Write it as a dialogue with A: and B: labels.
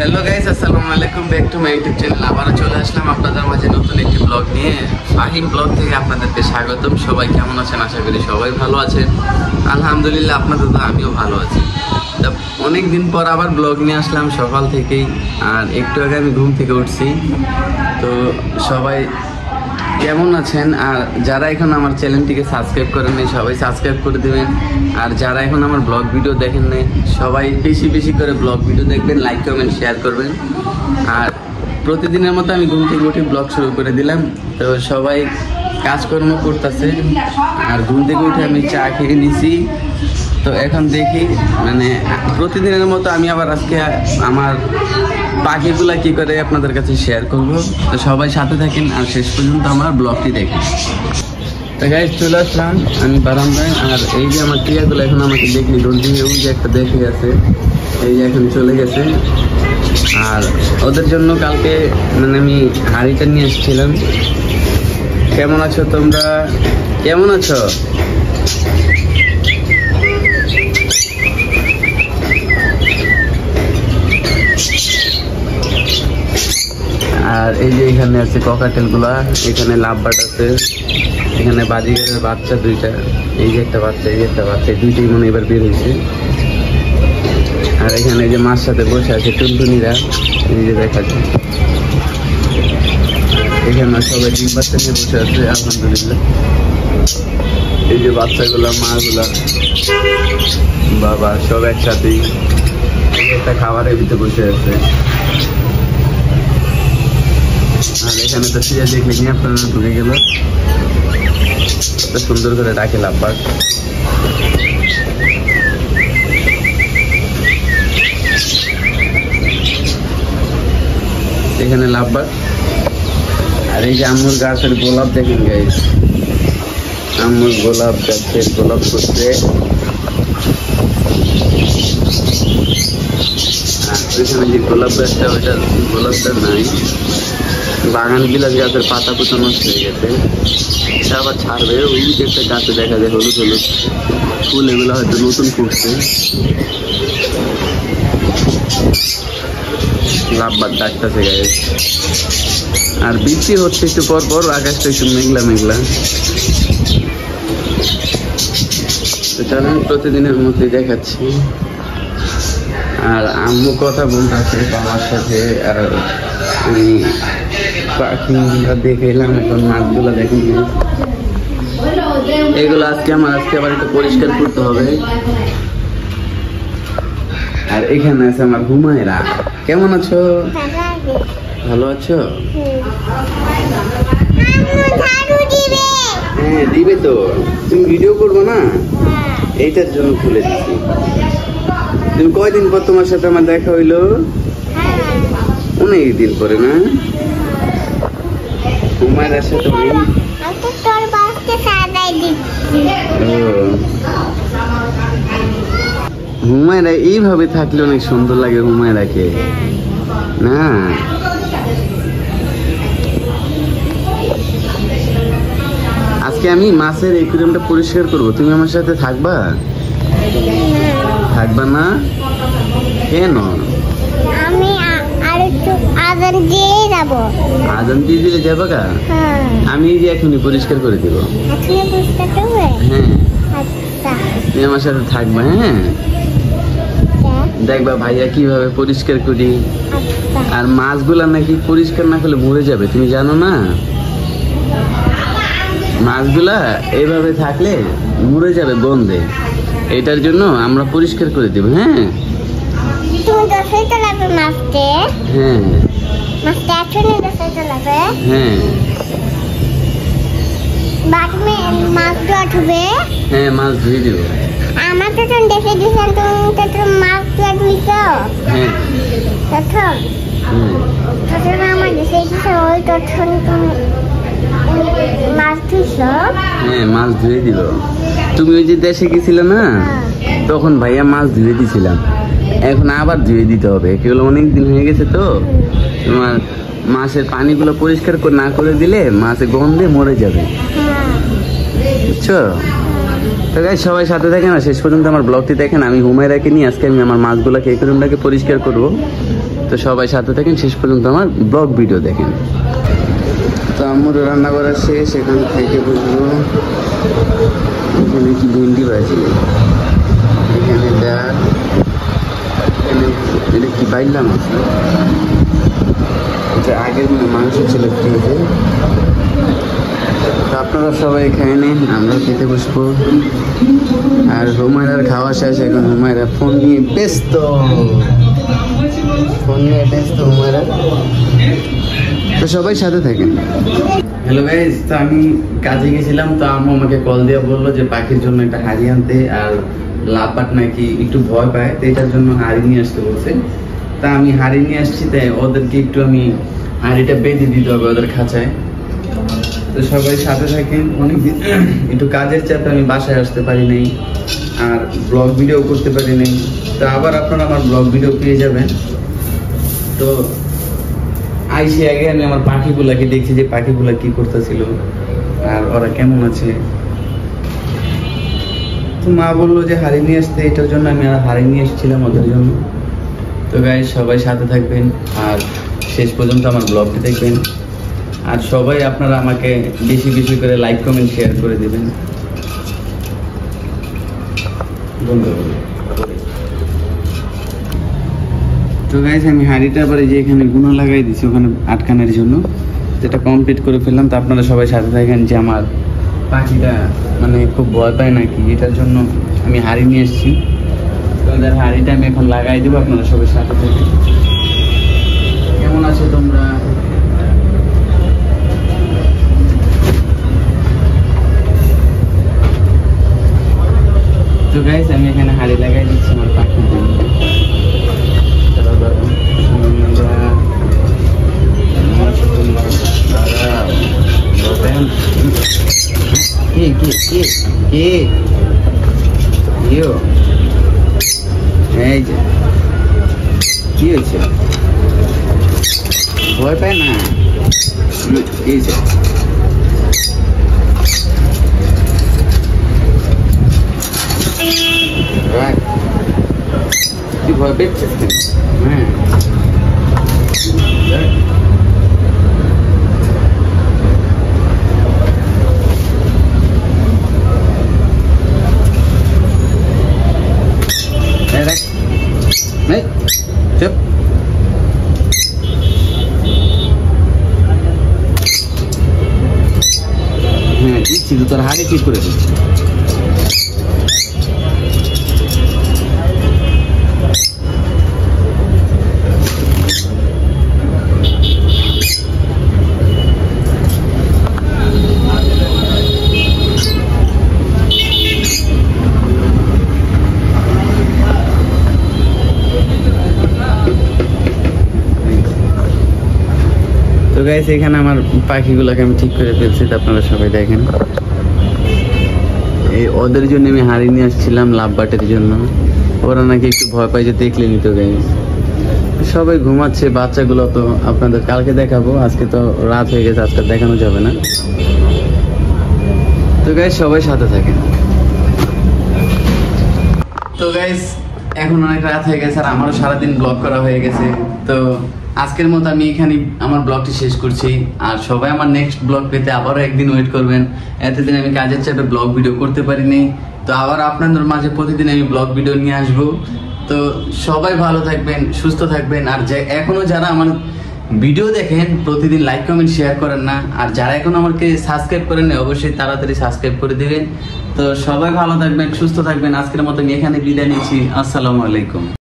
A: Hello guys, আসসালামু আলাইকুম। Back to my YouTube channel. আবারও চলে আসলাম আপনাদের মাঝে নতুন একটি ব্লগ নিয়ে। ফাহিম ব্লগ থেকে আপনাদেরকে স্বাগতম। সবাই কেমন আছেন? আশা করি সবাই ভালো আছেন। আলহামদুলিল্লাহ, আপনাদের তো আমিও ভালো আছি। তা অনেক দিন পর আবার ব্লগ নিয়ে আসলাম সকাল থেকেই। আর একটু আগে আমি ঘুম থেকে উঠছি। তো সবাই কেমন আছেন? আর যারা এখন আমার চ্যানেলটিকে সাবস্ক্রাইব করেন নাই সবাই সাবস্ক্রাইব করে দেবেন। আর যারা এখন আমার ব্লগ ভিডিও দেখেন নাই সবাই বেশি বেশি করে ব্লগ ভিডিও দেখবেন, লাইক কমেন্ট শেয়ার করবেন। আর প্রতিদিনের মতো আমি ঘুম থেকে উঠে ব্লগ শুরু করে দিলাম। তো সবাই কাজকর্ম করতেছে আর ঘুম থেকে উঠে আমি চা খেয়ে নিছি। তো এখন দেখি মানে প্রতিদিনের মতো আমি আবার আজকে আমার পাখিগুলা কি করে আপনাদের কাছে শেয়ার করব। তো সবাই সাথে থাকেন আর শেষ পর্যন্ত আমার ব্লগটি দেখেন। তো গাইস, চলে আসলাম আমি বারান্দায়। আর এই যে আমার টিয়াগুলো এখন আমাকে দেখলি দৌড় দিয়ে ওই যে একটা দেখে গেছে, এই যে এখন চলে গেছে। আর ওদের জন্য কালকে মানে আমি হাঁড়িটা নিয়ে এসেছিলাম। কেমন আছো তোমরা? কেমন আছো? আর এই যে এখানে আছে ককাটেল গুলা, এখানে লাভবার্ড আছে, এখানে বাজিগারের বাচ্চা দুইটা, এই যে একটা বাচ্চা, এই যে একটা বাচ্চা, দুইটাই মনে এবার বের হয়েছে। আর এখানে যে মার সাথে বসে আছে টুনটুনিরা, এই যে দেখা যায়। এখানে সবাই ডিম বাচ্চা নিয়ে বসে আছে আলহামদুলিল্লাহ। এই যে বাচ্চাগুলা, মাগুলা, বাবা সব একসাথেই একটা খাবারের ভিতরে বসে আছে। আর এখানে তো শুয়ে দেখলে নিয়ে আপনারা ঢুকে গেল, সুন্দর করে রাখে লাভবার্ড। এখানে লাভবার্ড। আর এই যে আম্মুর গাছের গোলাপ দেখেন গাইস, আম্মুর গোলাপ গাছের গোলাপ করছে। আর ওইখানে যে গোলাপ গাছটা, ওইটা গোলাপটা নাই, বাগান বিলাস গাছের পাতা পুতা নষ্ট হয়ে গেছে, এটা আবার ছাড়বে। ওই যে একটা গাছে দেখা যায় হলুদ হলুদ ফুল, এগুলো হয়তো নতুন ফুটছে। লাভবার্ড ডাকতেছে গায়ে। আর বৃষ্টি হচ্ছে একটু পর পর, আকাশটা একটু মেঘলা মেঘলা। তো চলেন প্রতিদিনের মধ্যে দেখাচ্ছি। আর আম্মু কথা বলতেছে আমার সাথে। আর আমি পাখিগুলা দেখে এলাম, এখন মাছগুলা দেখেন। এগুলো আজকে আবার একটু পরিষ্কার করতে হবে। আর এখানে আছে আমার হুমায়রা। কেমন আছো? ভালো আছো? হ্যাঁ দিবে তো। তুমি ভিডিও করবো না, এইটার জন্য খুলে দিচ্ছি। তুমি কয়দিন পর তোমার সাথে আমার দেখা হইলো? অনেক দিন পরে না? হুমায়রার সাথে হুমায়রা এইভাবে থাকলে অনেক সুন্দর লাগে হুমায়রাকে না? আজকে আমি মাছের একুরিয়ামটা পরিষ্কার করবো, তুমি আমার সাথে থাকবা? থাকবা না কেন? আমি আজান দিয়ে যাবো। আজান দিয়ে দিলে যাবো গা? আমি এই যে এখনই পরিষ্কার করে দিব। হ্যাঁ তুমি আমার সাথে থাকবা। হ্যাঁ দেখবা ভাইয়া কিভাবে পরিষ্কার করি। আর মাছগুলা নাকি পরিষ্কার না করলে মরে যাবে, তুমি জানো না? মাছগুলা এইভাবে থাকলে মরে যাবে গন্ধে, এটার জন্য আমরা পরিষ্কার করে দেব। হ্যাঁ হ্যাঁ হ্যাঁ হ্যাঁ মাছ ধুয়ে দেবো। আমার তো দেখে দিয়েছেন তুমি মাছ ধুইছ। হ্যাঁ আমার দেশে ওই তখন মাছ ধুইছ। হ্যাঁ মাছ ধুয়ে দিল। তুমি ওই যে দেশে গেছিলে না, তখন ভাইয়া মাছ ধুয়ে দিছিলাম, এখন আবার ধুয়ে দিতে হবে। এগুলো অনেক দিন হয়ে গেছে তো। তোমার মাছের পানিগুলো পরিষ্কার না করে দিলে মাছের গন্ধে মরে যাবে, বুঝছো? তো গাইস সবাই সাথে থাকেন আর শেষ পর্যন্ত আমার ব্লগটি দেখেন। আমি হুমায়রাকে নিয়ে আজকে আমি আমার মাছগুলোকে একুরিয়ামটাকে পরিষ্কার করবো। তো সবাই সাথে থাকেন, শেষ পর্যন্ত আমার ব্লগ ভিডিও দেখেন। তো আম্মুর রান্না করা শেষ, এখানে খাইতে বসবো। এখানে কি ভেন্ডি ভাজি, এখানে ডাল, এখানে এটা কি বাইলাম আছে, এটা আগের মাংস ছিল ফ্রিজে। তো আপনারা সবাই খেয়ে নিন, আমরা খেতে বসবো। আর হুমায়রার খাওয়া শেষ, এখন হুমায়রা ফোন নিয়ে ব্যস্ত, হুমায়রা। তো সবাই সাথে থাকেন। হ্যালো গাইস, তো আমি কাজে গেছিলাম, তো আম্মু আমাকে কল দিয়ে বললো যে পাখির জন্য একটা হাড়ি আনতে, আর লাপাট নাকি একটু ভয় পায়, তো এটার জন্য হাড়ি নিয়ে আসতে বলছে। তা আমি হাড়ি নিয়ে আসছি, তাই ওদেরকে একটু আমি হাড়িটা বেঁধে দিতে হবে ওদের খাঁচায়। তো সবাই সাথে থাকেন। অনেকদিন একটু কাজের চাপে আমি বাসায় আসতে পারি নাই, আর ব্লগ ভিডিও করতে পারি নাই। তো আবার আপনারা আমার ব্লগ ভিডিও পেয়ে যাবেন। তো আইসি আগে আমি আমার পাখিগুলাকে দেখছি যে পাখিগুলা কি করতেছিল আর ওরা কেমন আছে। তো মা বললো যে হাড়ি নিয়ে আসতে, এটার জন্য আমি আর হাড়ি নিয়ে এসেছিলাম ওদের জন্য। তো গাইস, সবাই সাথে থাকবেন আর শেষ পর্যন্ত আমার ব্লগটি দেখবেন। আর সবাই আপনারা আমাকে বেশি বেশি করে লাইক কমেন্ট শেয়ার করে দেবেন। তো গাইস, আমি হাড়িটা আবার এই যে এখানে গুঁড়ো লাগাই দিচ্ছি ওখানে আটকানোর জন্য, যেটা কমপ্লিট করে ফেললাম। তো আপনারা সবাই সাথে থাকেন যে আমার পাখিটা মানে খুব ভয় পায় নাকি, এটার জন্য আমি হাড়ি নিয়ে এসেছি। তো ওদের হাড়িটা আমি এখন লাগাই দেবো, আপনারা সবাই সাথে থাকেন। কেমন আছো তোমরা? তো গাইস, আমি এখানে হাড়ি লাগাই দিচ্ছি আমার পাখির জন্য। কি হয়েছে? ভয় পায় না? এই যে তুই ভয় পেয়েছিস? হ্যাঁ, চুপ। হ্যাঁ, দিচ্ছি তো, তোর হাড়ি ঠিক করে দিচ্ছি। তো গাইস, এখানে আমার পাখিগুলোকে আমি ঠিক করে ফেলছি, আপনারা সবাই দেখেন। এই ওদের জন্য আমি হাড়ি নিয়ে আসছিলাম লাভবাটের জন্য, ওরা নাকি একটু ভয় পাই যে দেখলে নিত। গাইস, সবাই ঘুমাচ্ছে, বাচ্চাগুলো তো আপনাদের কালকে দেখাবো, আজকে তো রাত হয়ে গেছে, আজকে দেখানো যাবে না। তো গাইস, সবাই সাথে থাকেন। তো গাইস, এখন অনেক রাত হয়ে গেছে আর আমারও সারাদিন ব্লগ করা হয়ে গেছে। তো আজকের মতো আমি এখানে আমার ব্লগটি শেষ করছি। আর সবাই আমার নেক্সট ব্লগ পেতে আবারও একদিন ওয়েট করবেন। এতদিন আমি কাজের চাপে ব্লগ ভিডিও করতে পারিনি, তো আবার আপনাদের মাঝে প্রতিদিন আমি ব্লগ ভিডিও নিয়ে আসবো। তো সবাই ভালো থাকবেন, সুস্থ থাকবেন। আর এখনো যারা আমার ভিডিও দেখেন প্রতিদিন লাইক কমেন্ট শেয়ার করেন না, আর যারা এখন আমাকে সাবস্ক্রাইব করেন না অবশ্যই তাড়াতাড়ি সাবস্ক্রাইব করে দিবেন। তো সবাই ভালো থাকবেন, সুস্থ থাকবেন। আজকের মতো আমি এখানে বিদায় নিচ্ছি। আসসালামু আলাইকুম।